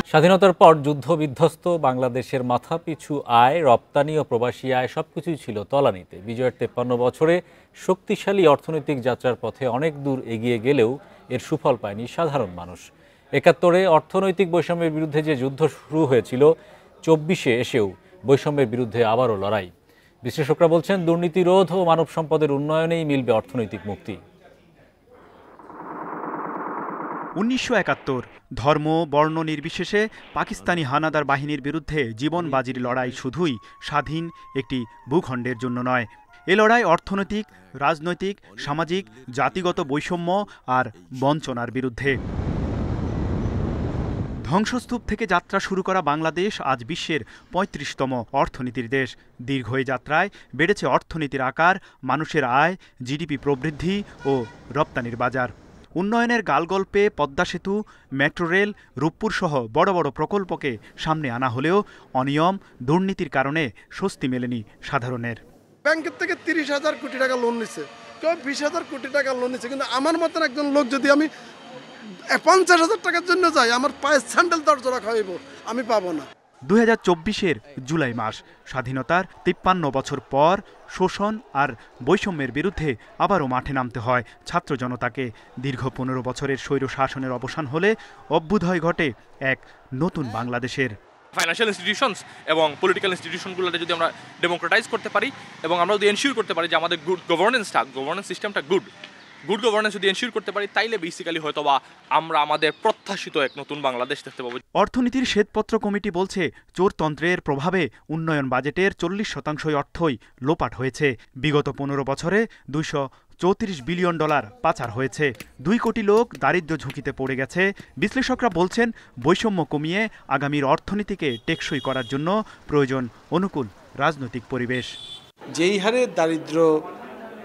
স্বাধীনতার পর যুদ্ধবিধ্বস্ত বাংলাদেশের মাথাপিছু আয়, রপ্তানি ও প্রবাসী আয় সবকিছুই ছিল তলানিতে। বিজয়ের 53 বছরে শক্তিশালী অর্থনৈতিক যাত্রার পথে অনেক দূর এগিয়ে গেলেও এর সুফল পায়নি সাধারণ মানুষ। 71-এ অর্থনৈতিক বৈষম্যের বিরুদ্ধে যে যুদ্ধ শুরু হয়েছিল, 24-এ এসেও বৈষম্যের বিরুদ্ধে আবারও লড়াই। বিশ্লেষকরা বলছেন, দুর্নীতি রোধ ও মানব সম্পদের উন্নয়নেই মিলবে অর্থনৈতিক মুক্তি। 1971 ধর্ম বর্ণ নির্বিশেষে পাকিস্তানি হানাদার বাহিনীর বিরুদ্ধে জীবন বাজির লড়াই শুধুই স্বাধীন একটি ভূখণ্ডের জন্য নয়। এ লড়াই অর্থনৈতিক, রাজনৈতিক, সামাজিক, জাতিগত বৈষম্য আর বঞ্চনার বিরুদ্ধে। ধ্বংসস্তূপ থেকে যাত্রা শুরু করা বাংলাদেশ আজ বিশ্বের 35তম অর্থনীতির দেশ। দীর্ঘ এই যাত্রায় বেড়েছে অর্থনীতির আকার, মানুষের আয়, জিডিপি প্রবৃদ্ধি ও রপ্তানির বাজার। উন্নয়নের গালগল্পে পদ্মা সেতু, মেট্রো রেল, রূপপুর সহ বড় বড় প্রকল্পকে সামনে আনা হলেও অনিয়ম, দুর্নীতির কারণে স্বস্তি মেলেনি সাধারণের। ব্যাংকের থেকে 30,000 কোটি টাকা লোন নিচ্ছে, কেউ 20,000 কোটি টাকা লোন নিচ্ছে, কিন্তু আমার মতন একজন লোক যদি আমি 50,000 টাকার জন্য যাই, আমার পায়ের স্যান্ডেল দরজা খাওয়াইব, আমি পাবো না। 2024-এর জুলাই মাস, স্বাধীনতার 53 বছর পর শোষণ আর বৈষম্যের বিরুদ্ধে আবারও মাঠে নামতে হয় ছাত্র জনতাকে। দীর্ঘ 15 বছরের স্বৈর শাসনের অবসান হলে অভ্যুদয় ঘটে এক নতুন বাংলাদেশের। ফাইন্যান্সিয়াল ইনস্টিটিউশনস এবং পলিটিক্যাল ইনস্টিটিউশনগুলোতে যদি আমরা ডেমোক্রেটাইজ করতে পারি এবং আমরা যদি এনশিওর করতে পারি যে আমাদের গভর্নেন্স সিস্টেমটা গুড গভর্নেন্স যদি এনশিওর করতে পারি, তাইলে বেসিক্যালি হয়তো বা আমরা আমাদের প্রত্যাশিত এক নতুন বাংলাদেশ দেখতে পাবো। অর্থনীতির শ্বেতপত্র কমিটি বলছে, চোরতন্ত্রের প্রভাবে উন্নয়ন বাজেটের 40% অর্থই লোপাট হয়েছে। বিগত 15 বছরে $234 বিলিয়ন পাচার হয়েছে। 2 কোটি লোক দারিদ্র্য ঝুঁকিতে পড়ে গেছে। বিশ্লেষকরা বলছেন, বৈষম্য কমিয়ে আগামীর অর্থনীতিকে টেকসই করার জন্য প্রয়োজন অনুকূল রাজনৈতিক পরিবেশ। যেই হারে দারিদ্র্য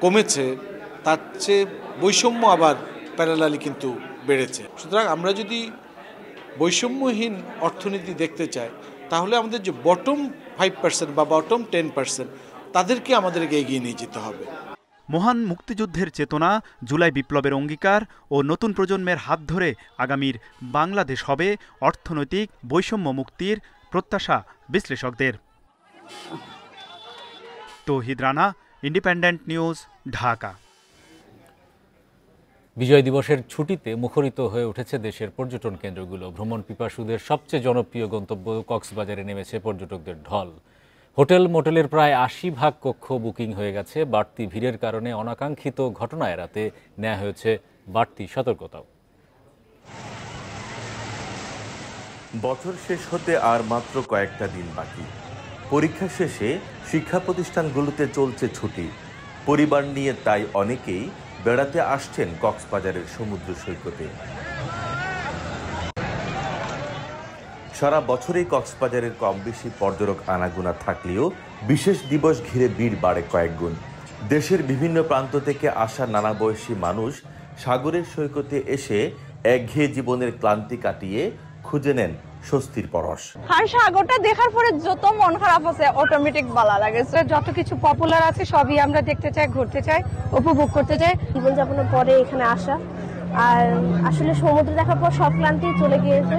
কমেছে, তার চেয়ে বৈষম্য আবার প্যারালালি কিন্তু বেড়েছে। সুতরাং আমরা যদি বৈষম্যহীন অর্থনীতি দেখতে চাই, তাহলে আমাদের যে বটম 5% বা বটম 10% তাদেরকে আমাদেরকে এগিয়ে নিয়ে যেতে হবে। মহান মুক্তিযুদ্ধের চেতনা, জুলাই বিপ্লবের অঙ্গীকার ও নতুন প্রজন্মের হাত ধরে আগামীর বাংলাদেশ হবে অর্থনৈতিক বৈষম্য মুক্তির প্রত্যাশা বিশ্লেষকদের। তৌহিদ রানা, ইন্ডিপেন্ডেন্ট নিউজ, ঢাকা। বিজয় দিবসের ছুটিতে মুখরিত হয়ে উঠেছে দেশের পর্যটন কেন্দ্রগুলো। ভ্রমণ পিপাসুদের সবচেয়ে জনপ্রিয় গন্তব্য কক্সবাজারে নেমেছে পর্যটকদের ঢল। হোটেল মোটেলের প্রায় 80% কক্ষ বুকিং হয়ে গেছে। বাড়তি ভিড়ের কারণে অনাকাঙ্ক্ষিত ঘটনা এড়াতে নেওয়া হয়েছে বাড়তি সতর্কতাও। বছর শেষ হতে আর মাত্র কয়েকটা দিন বাকি। পরীক্ষা শেষে শিক্ষা প্রতিষ্ঠানগুলোতে চলছে ছুটি। পরিবার নিয়ে তাই অনেকেই বেড়াতে আসছেন কক্সবাজারের সমুদ্র সৈকতে। সারা বছরেই কক্সবাজারের কম বেশি পর্যটক আনাগোনা থাকলেও বিশেষ দিবস ঘিরে ভিড় বাড়ে কয়েকগুণ। দেশের বিভিন্ন প্রান্ত থেকে আসা নানা বয়সী মানুষ সাগরের সৈকতে এসে একঘেয়ে জীবনের ক্লান্তি কাটিয়ে খুঁজে নেন স্বস্তির পরশ। আর সাগরটা দেখার পরে যত মন খারাপ আছে অটোমেটিক ভালো লাগে। যত কিছু পপুলার আছে সবই আমরা দেখতে চাই, ঘুরতে চাই, উপভোগ করতে চাই। জীবনযাপনের পরে এখানে আসা, আর আসলে সমুদ্র দেখার পর সব ক্লান্তি চলে গিয়েছে।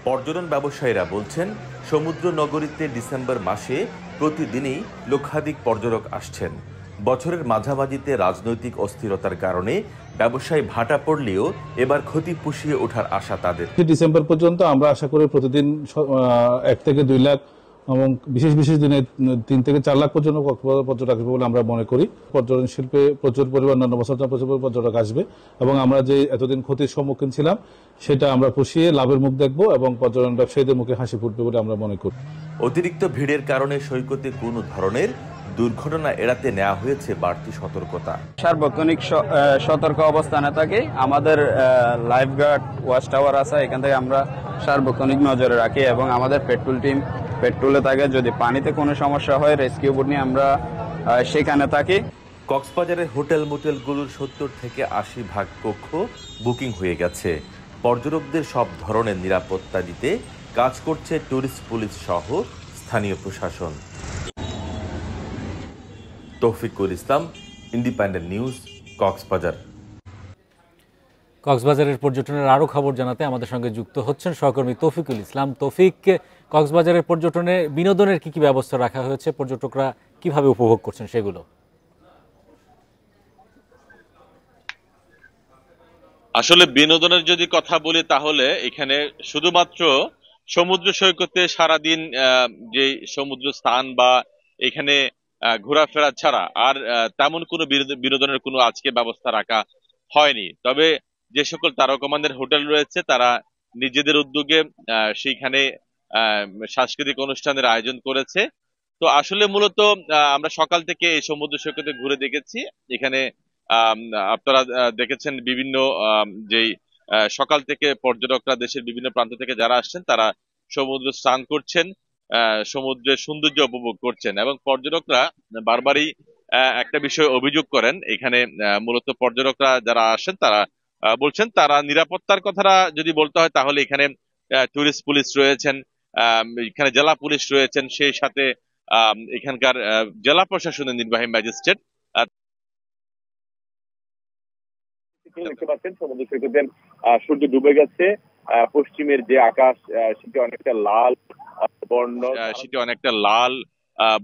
পর্যটন ব্যবসায়ীরা বলছেন, সমুদ্র নগরীতে ডিসেম্বর মাসে প্রতিদিনই লক্ষাধিক পর্যটক আসছেন। বছরের মাঝামাঝিতে রাজনৈতিক অস্থিরতার কারণে ব্যবসায় ভাটা পড়লেও এবার ক্ষতি পুষিয়ে ওঠার আশা তাদের। ডিসেম্বর পর্যন্ত আমরা আশা করি প্রতিদিন 1 থেকে 2 লাখ এবং বিশেষ বিশেষ দিনে 3 থেকে 4 লাখ পর্যন্ত পর্যটক আসবে বলে আমরা মনে করি। পর্যটন শিল্পে প্রচুর পরিমাণ প্রচুর পর্যটক আসবে এবং আমরা যে এতদিন ক্ষতির সম্মুখীন ছিলাম সেটা আমরা পুষিয়ে লাভের মুখ দেখব এবং পর্যটন ব্যবসায়ীদের মুখে হাসি ফুটবে বলে আমরা মনে করি। অতিরিক্ত ভিড়ের কারণে সৈকতে কোনো ধরনের দুর্ঘটনা এড়াতে নেওয়া হয়েছে বাড়তি সতর্কতা। সার্বক্ষণিক সতর্ক অবস্থানে থাকি। আমাদের লাইফ গার্ড ওয়াচ টাওয়ার আছে, এখান থেকে আমরা সার্বক্ষণিক নজরে রাখি এবং আমাদের পেট্রোল টিম পেট্রোলে থাকে। যদি পানিতে কোনো সমস্যা হয়, রেস্কিউ বোট নিয়ে আমরা সেখানে থাকি। কক্সবাজারের হোটেল মোটেলগুলোর 70 থেকে 80% কক্ষ বুকিং হয়ে গেছে। পর্যটকদের সব ধরনের নিরাপত্তা দিতে কাজ করছে ট্যুরিস্ট পুলিশ সহ স্থানীয় প্রশাসন। তৌফিকুল ইসলাম, ইন্ডিপেন্ডেন্ট নিউজ, কক্সবাজার। কক্সবাজারের পর্যটনের আরও খবর জানাতে আমাদের সঙ্গে যুক্ত হচ্ছেন সহকর্মী তৌফিকুল ইসলাম। তৌফিক, কক্সবাজারের পর্যটনে বিনোদনের কি ব্যবস্থা রাখা হয়েছে, পর্যটকরা কিভাবে উপভোগ করছেন সেগুলো? আসলে বিনোদনের যদি কথা বলি তাহলে এখানে শুধুমাত্র সমুদ্র সৈকতে সারাদিন যে সমুদ্র স্থান বা এখানে ঘোরাফেরা ছাড়া আর তেমন কোনো বিনোদনের কোনো আজকে ব্যবস্থা রাখা হয়নি। তবে যে সকল তারকামানের হোটেল রয়েছে তারা নিজেদের উদ্যোগে সেইখানে সাংস্কৃতিক অনুষ্ঠানের আয়োজন করেছে। তো আসলে মূলত আমরা সকাল থেকে এই সমুদ্র সৈকতে ঘুরে দেখেছি। এখানে আপনারা দেখেছেন বিভিন্ন যেই সকাল থেকে পর্যটকরা দেশের বিভিন্ন প্রান্ত থেকে যারা আসছেন তারা সমুদ্র স্নান করছেন, সমুদ্রের সৌন্দর্য উপভোগ করছেন এবং পর্যটকরা বারবারই একটা বিষয় অভিযোগ করেন। এখানে মূলত পর্যটকরা যারা আসেন তারা বলছেন তারা নিরাপত্তার কথাটা যদি বলতে হয় তাহলে এখানে টুরিস্ট পুলিশ রয়েছেন, এখানে জেলা পুলিশ রয়েছেন, সেই সাথে এখানকার জেলা প্রশাসনের নির্বাহী ম্যাজিস্ট্রেট। দেখতে পাচ্ছেন সমুদ্র সৈকতে সূর্য ডুবে গেছে, পশ্চিমের যে আকাশ সেটি অনেকটা লাল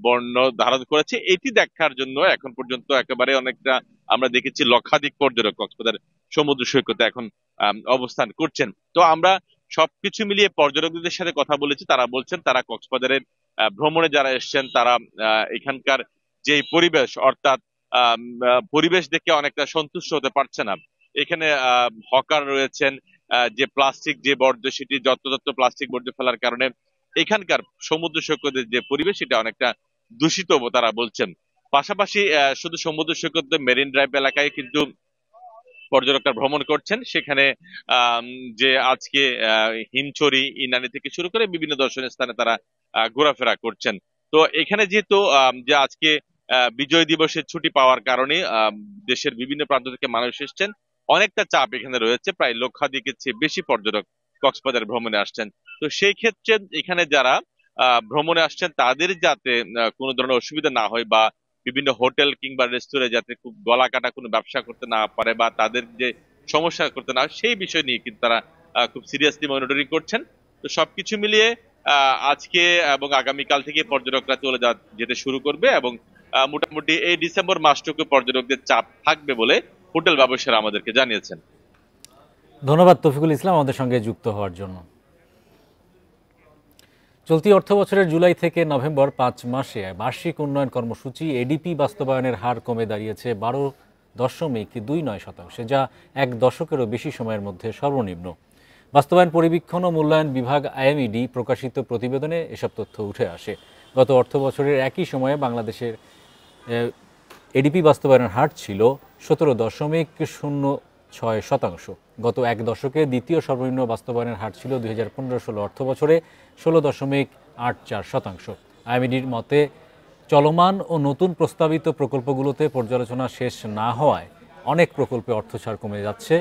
বর্ণ ধারণ করেছে। এটি দেখার জন্য এখন পর্যন্ত একেবারে অনেকটা আমরা দেখেছি লক্ষাধিক পর্যটক কক্সবাজার সমুদ্র সৈকতে এখন অবস্থান করছেন। তো আমরা সবকিছু মিলিয়ে পর্যটকদের সাথে কথা বলেছি, তারা বলছেন তারা কক্সবাজারের ভ্রমণে যারা এসছেন তারা এখানকার যে পরিবেশ অর্থাৎ পরিবেশ দেখে অনেকটা সন্তুষ্ট হতে পারছে না। এখানে হকার রয়েছেন, যে প্লাস্টিক যে বর্জ্য সেটি যত্র প্লাস্টিক বর্জ্য ফেলার কারণে এখানকার সমুদ্র সৈকতের যে পরিবেশ সেটা অনেকটা দূষিত তারা বলছেন। পাশাপাশি শুধু সমুদ্র সৈকত মেরিন ড্রাইভ এলাকায় কিন্তু পর্যটকরা ভ্রমণ করছেন। সেখানে যে আজকে হিমছড়ি, ইনানি থেকে শুরু করে বিভিন্ন দর্শনীয় স্থানে তারা ঘোরাফেরা করছেন। তো এখানে যেহেতু যে আজকে বিজয় দিবসের ছুটি পাওয়ার কারণে দেশের বিভিন্ন প্রান্ত থেকে মানুষ এসছেন, অনেকটা চাপ এখানে রয়েছে, প্রায় লক্ষাধিকের চেয়ে বেশি পর্যটক কক্সবাজার ভ্রমণে আসছেন। তো সেই ক্ষেত্রে এখানে যারা ভ্রমণে আসছেন তাদের যাতে কোনো ধরনের অসুবিধা না হয় বা বিভিন্ন হোটেল কিংবা রেস্তোরাঁ যাতে খুব গলা কাটা কোনো ব্যবসা করতে না পারে বা তাদের যে সমস্যা করতে না, সেই বিষয় নিয়ে কিন্তু তারা খুব সিরিয়াসলি মনিটরিং করছেন। তো সবকিছু মিলিয়ে আজকে এবং আগামীকাল থেকে পর্যটকরা চলে যেতে শুরু করবে এবং মোটামুটি এই ডিসেম্বর মাসটুকু পর্যটকদের চাপ থাকবে বলে হোটেল ব্যবসায়ীরা আমাদেরকে জানিয়েছেন। ধন্যবাদ তৌফিকুল ইসলাম আমাদের সঙ্গে যুক্ত হওয়ার জন্য। চলতি অর্থ বছরের জুলাই থেকে নভেম্বর 5 মাসে বার্ষিক উন্নয়ন কর্মসূচি এডিপি বাস্তবায়নের হার কমে দাঁড়িয়েছে 12.29%, যা এক দশকেরও বেশি সময়ের মধ্যে সর্বনিম্ন। বাস্তবায়ন পরিবীক্ষণ ও মূল্যায়ন বিভাগ আইএমইডি প্রকাশিত প্রতিবেদনে এসব তথ্য উঠে আসে। গত অর্থ বছরের একই সময়ে বাংলাদেশের এডিপি বাস্তবায়নের হার ছিল 17.06%। গত এক দশকে দ্বিতীয় সর্বনিম্ন বাস্তবায়নের হার ছিল 2015-16 অর্থ বছরে 16.84%। আইএমইডির মতে চলমান ও নতুন প্রস্তাবিত প্রকল্পগুলোতে পর্যালোচনা শেষ না হওয়ায় অনেক প্রকল্পে অর্থছাড় কমে যাচ্ছে।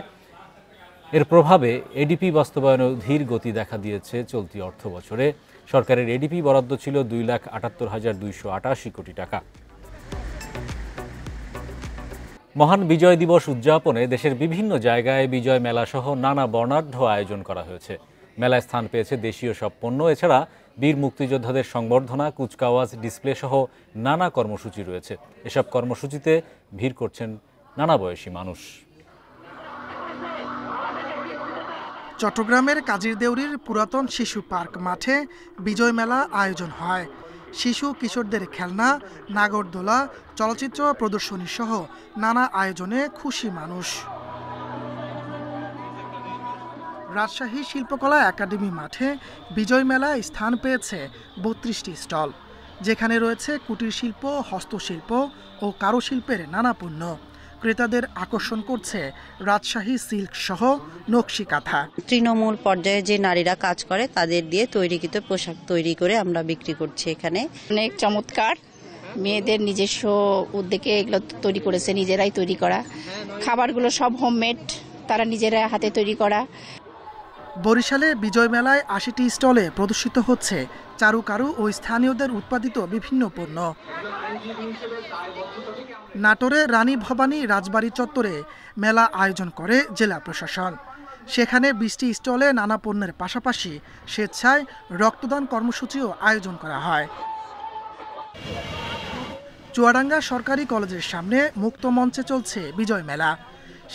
এর প্রভাবে এডিপি বাস্তবায়নে ধীর গতি দেখা দিয়েছে চলতি অর্থ বছরে। সরকারের এডিপি বরাদ্দ ছিল 2,78,288 কোটি টাকা। মহান বিজয় দিবস উদযাপনে দেশের বিভিন্ন জায়গায় বিজয় মেলা সহ নানা বর্ণাঢ্য আয়োজন করা হয়েছে। মেলায় স্থান পেয়েছে দেশীয় সব পণ্য, এছাড়া বীর মুক্তিযোদ্ধাদের সংবর্ধনা, কুচকাওয়াজ, ডিসপ্লে সহ নানা কর্মসূচি রয়েছে। এসব কর্মসূচিতে ভিড় করছেন নানা বয়সী মানুষ। চট্টগ্রামের কাজিরদেউরির পুরাতন শিশু পার্ক মাঠে বিজয় মেলা আয়োজন হয়। শিশু কিশোরদের খেলনা, নাগরদোলা, চলচ্চিত্র প্রদর্শনী সহ নানা আয়োজনে খুশি মানুষ। রাজশাহী শিল্পকলা একাডেমি মাঠে বিজয় মেলায় স্থান পেয়েছে 32টি স্টল, যেখানে রয়েছে কুটির শিল্প, হস্তশিল্প ও কারুশিল্পের নানা পণ্য। ক্রেতাদের আকর্ষণ করছে রাজশাহী সিল্ক সহ নকশি কাঁথা। তৃণমূল পর্যায়ে যে নারীরা কাজ করে তাদের দিয়ে তৈরিকৃত পোশাক তৈরি করে আমরা বিক্রি করছি। এখানে অনেক চমৎকার, মেয়েদের নিজস্ব উদ্যোগে এগুলো তৈরি করেছে, নিজেরাই তৈরি করা। খাবারগুলো সব হোমমেড, তারা নিজেরা হাতে তৈরি করা। বরিশালে বিজয় মেলায় ৮০টি স্টলে প্রদর্শিত হচ্ছে চারুকারু ও স্থানীয়দের উৎপাদিত বিভিন্ন পণ্য। নাটোরে রানী ভবানী রাজবাড়ি চত্বরে মেলা আয়োজন করে জেলা প্রশাসন। সেখানে ২০টি স্টলে নানা পণ্যের পাশাপাশি স্বেচ্ছায় রক্তদান কর্মসূচিও আয়োজন করা হয়। চুয়াডাঙ্গা সরকারি কলেজের সামনে মুক্ত মঞ্চে চলছে বিজয় মেলা।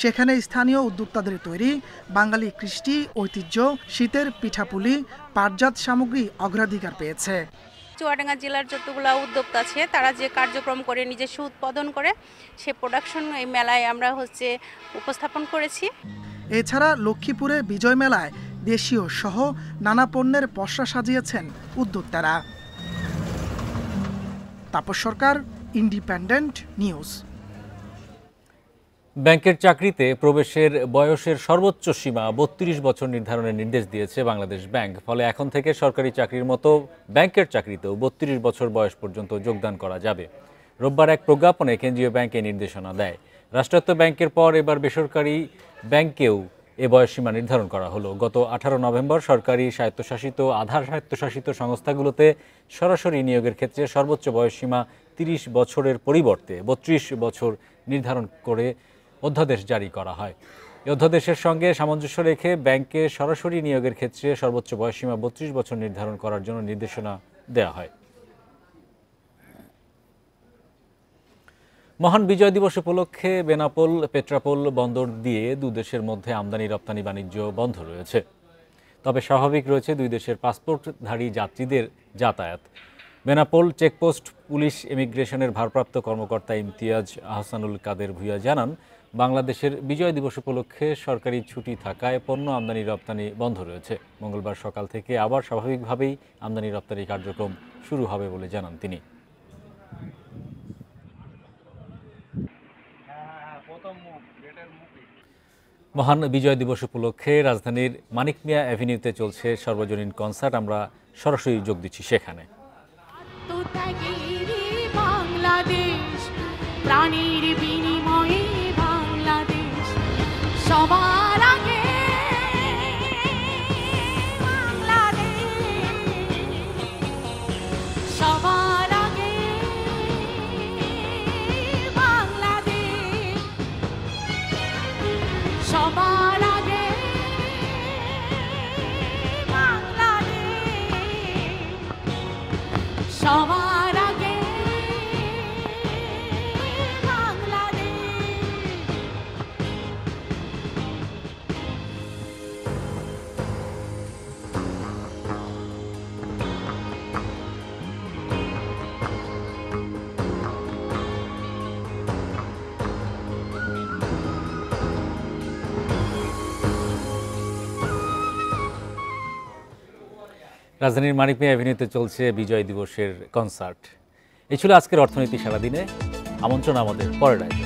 সেখানে স্থানীয় উদ্যোক্তাদের তৈরি বাঙালি কৃষ্টি, ঐতিহ্য, শীতের পিঠাপুলি, পাটজাত সামগ্রী অগ্রাধিকার পেয়েছে। চুয়াডাঙ্গা জেলার যতগুলো উদ্যোক্তা আছে তারা যে কার্যক্রম করে নিজস্ব উৎপাদন করে সে প্রোডাকশন এই মেলায় আমরা উপস্থাপন করেছি। এছাড়া লক্ষ্মীপুরে বিজয় মেলায় দেশীয় সহ নানা পণ্যের পসরা সাজিয়েছেন উদ্যোক্তারা। তাপস সরকার, ইন্ডিপেন্ডেন্ট নিউজ। ব্যাংকের চাকরিতে প্রবেশের বয়সের সর্বোচ্চ সীমা ৩২ বছর নির্ধারণের নির্দেশ দিয়েছে বাংলাদেশ ব্যাংক। ফলে এখন থেকে সরকারি চাকরির মতো ব্যাংকের চাকরিতেও ৩২ বছর বয়স পর্যন্ত যোগদান করা যাবে। রোববার এক প্রজ্ঞাপনে কেন্দ্রীয় ব্যাংক এই নির্দেশনা দেয়। রাষ্ট্রায়ত্ত ব্যাংকের পর এবার বেসরকারি ব্যাংকেও এ বয়সসীমা নির্ধারণ করা হলো। গত ১৮ নভেম্বর সরকারি স্বায়ত্তশাসিত, আধা স্বায়ত্তশাসিত সংস্থাগুলোতে সরাসরি নিয়োগের ক্ষেত্রে সর্বোচ্চ বয়সসীমা ৩০ বছরের পরিবর্তে ৩২ বছর নির্ধারণ করে অধ্যাদেশ জারি করা হয়। এই অধ্যাদেশের সঙ্গে সামঞ্জস্য রেখে ব্যাংকে সরাসরি নিয়োগের ক্ষেত্রে সর্বোচ্চ বয়সসীমা ৩২ বছর নির্ধারণ করার জন্য নির্দেশনা দেওয়া হয়। মহান বিজয় দিবস উপলক্ষে বেনাপোল পেট্রাপোল বন্দর দিয়ে দুই দেশের মধ্যে আমদানি রপ্তানি বাণিজ্য বন্ধ রয়েছে। তবে স্বাভাবিক রয়েছে দুই দেশের পাসপোর্টধারী যাত্রীদের যাতায়াত। বেনাপোল চেকপোস্ট পুলিশ ইমিগ্রেশনের ভারপ্রাপ্ত কর্মকর্তা ইমতিয়াজ আহসানুল কাদের ভূঁইয়া জানান, বাংলাদেশের বিজয় দিবস উপলক্ষে সরকারি ছুটি থাকায় পণ্য আমদানি রপ্তানি বন্ধ রয়েছে। মঙ্গলবার সকাল থেকে আবার স্বাভাবিকভাবেই আমদানি রপ্তানি কার্যক্রম শুরু হবে বলে জানান তিনি। মহান বিজয় দিবস উপলক্ষে রাজধানীর মানিক মিয়া অ্যাভিনিউতে চলছে সর্বজনীন কনসার্ট। আমরা সরাসরি যোগ দিচ্ছি সেখানে। বাংলাদেশ প্রাণীর বিনিময়ে বাংলাদেশ সবার আগে সবার আগে বাংলাদেশ সবার আগে বাংলাদেশ সবার আগে রাজধানীর মানিক মিয়া অ্যাভিনিউতে চলছে বিজয় দিবসের কনসার্ট। এই ছিল আজকের অর্থনীতি সারাদিনে। আমন্ত্রণ আমাদের পরের আয়োজনে।